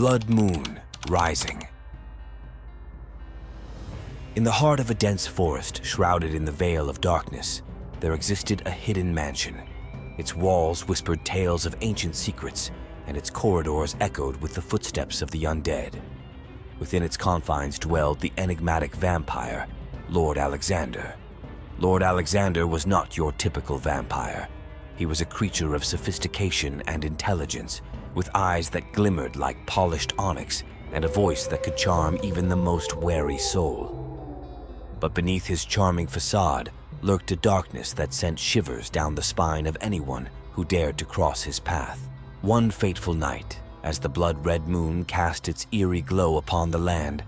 blood moon rising. In the heart of a dense forest shrouded in the veil of darkness, there existed a hidden mansion. Its walls whispered tales of ancient secrets, and its corridors echoed with the footsteps of the undead. Within its confines dwelled the enigmatic vampire, Lord Alexander. Lord Alexander was not your typical vampire. He was a creature of sophistication and intelligence, with eyes that glimmered like polished onyx and a voice that could charm even the most wary soul. But beneath his charming facade lurked a darkness that sent shivers down the spine of anyone who dared to cross his path. One fateful night, as the blood-red moon cast its eerie glow upon the land,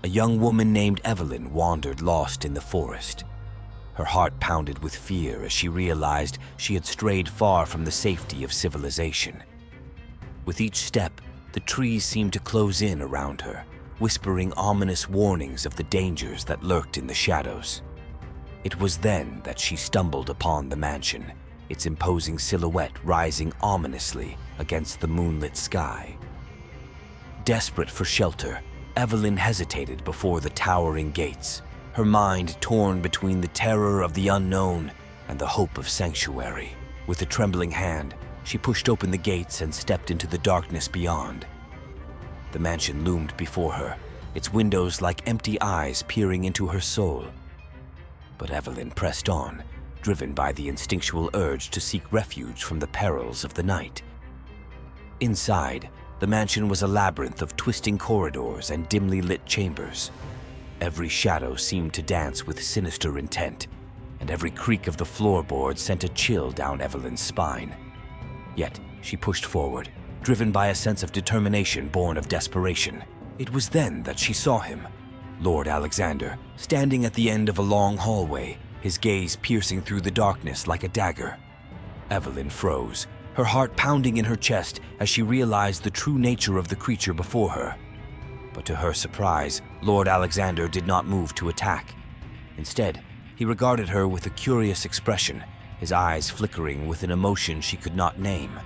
a young woman named Evelyn wandered lost in the forest. Her heart pounded with fear as she realized she had strayed far from the safety of civilization. With each step, the trees seemed to close in around her, whispering ominous warnings of the dangers that lurked in the shadows. It was then that she stumbled upon the mansion, its imposing silhouette rising ominously against the moonlit sky. Desperate for shelter, Evelyn hesitated before the towering gates, her mind torn between the terror of the unknown and the hope of sanctuary. With a trembling hand, she pushed open the gates and stepped into the darkness beyond. The mansion loomed before her, its windows like empty eyes peering into her soul. But Evelyn pressed on, driven by the instinctual urge to seek refuge from the perils of the night. Inside, the mansion was a labyrinth of twisting corridors and dimly lit chambers. Every shadow seemed to dance with sinister intent, and every creak of the floorboards sent a chill down Evelyn's spine. Yet she pushed forward, driven by a sense of determination born of desperation. It was then that she saw him, Lord Alexander, standing at the end of a long hallway, his gaze piercing through the darkness like a dagger. Evelyn froze, her heart pounding in her chest as she realized the true nature of the creature before her. But to her surprise, Lord Alexander did not move to attack. Instead, he regarded her with a curious expression, his eyes flickering with an emotion she could not name.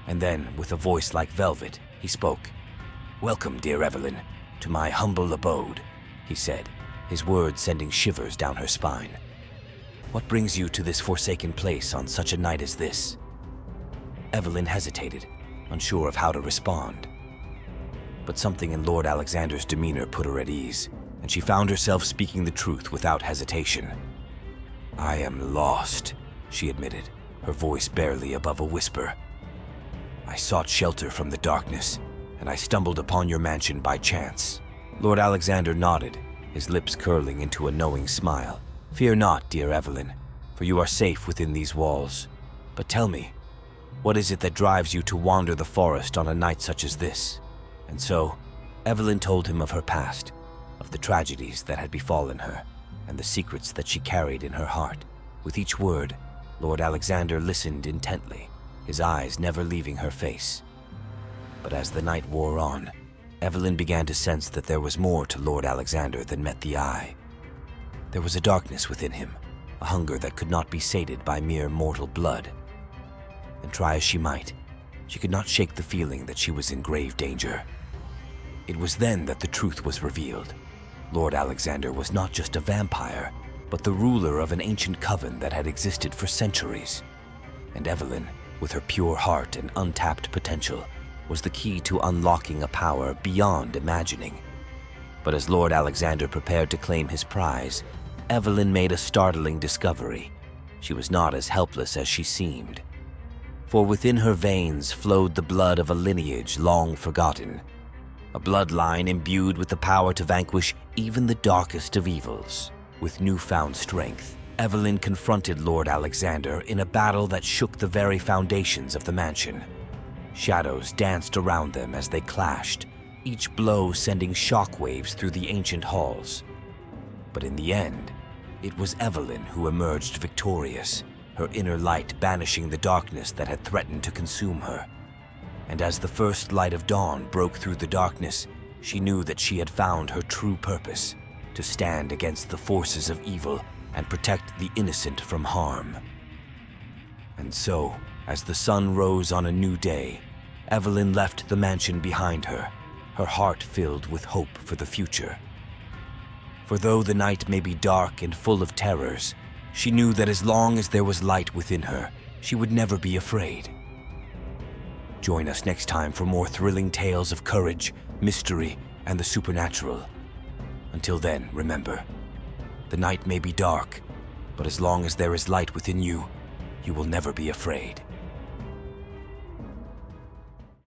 And then, with a voice like velvet, he spoke. "Welcome, dear Evelyn, to my humble abode," he said, his words sending shivers down her spine. "What brings you to this forsaken place on such a night as this?" Evelyn hesitated, unsure of how to respond. But something in Lord Alexander's demeanor put her at ease, and she found herself speaking the truth without hesitation. "I am lost," she admitted, her voice barely above a whisper. "I sought shelter from the darkness, and I stumbled upon your mansion by chance." Lord Alexander nodded, his lips curling into a knowing smile. "Fear not, dear Evelyn, for you are safe within these walls. But tell me, what is it that drives you to wander the forest on a night such as this?" And so, Evelyn told him of her past, of the tragedies that had befallen her, and the secrets that she carried in her heart. With each word, Lord Alexander listened intently, his eyes never leaving her face. But as the night wore on, Evelyn began to sense that there was more to Lord Alexander than met the eye. There was a darkness within him, a hunger that could not be sated by mere mortal blood. And try as she might, she could not shake the feeling that she was in grave danger. It was then that the truth was revealed. Lord Alexander was not just a vampire, but the ruler of an ancient coven that had existed for centuries. And Evelyn, with her pure heart and untapped potential, was the key to unlocking a power beyond imagining. But as Lord Alexander prepared to claim his prize, Evelyn made a startling discovery. She was not as helpless as she seemed. For within her veins flowed the blood of a lineage long forgotten, a bloodline imbued with the power to vanquish even the darkest of evils. With newfound strength, Evelyn confronted Lord Alexander in a battle that shook the very foundations of the mansion. Shadows danced around them as they clashed, each blow sending shockwaves through the ancient halls. But in the end, it was Evelyn who emerged victorious, her inner light banishing the darkness that had threatened to consume her. And as the first light of dawn broke through the darkness, she knew that she had found her true purpose, to stand against the forces of evil and protect the innocent from harm. And so, as the sun rose on a new day, Evelyn left the mansion behind her, her heart filled with hope for the future. For though the night may be dark and full of terrors, she knew that as long as there was light within her, she would never be afraid. Join us next time for more thrilling tales of courage, mystery, and the supernatural. Until then, remember, the night may be dark, but as long as there is light within you, you will never be afraid.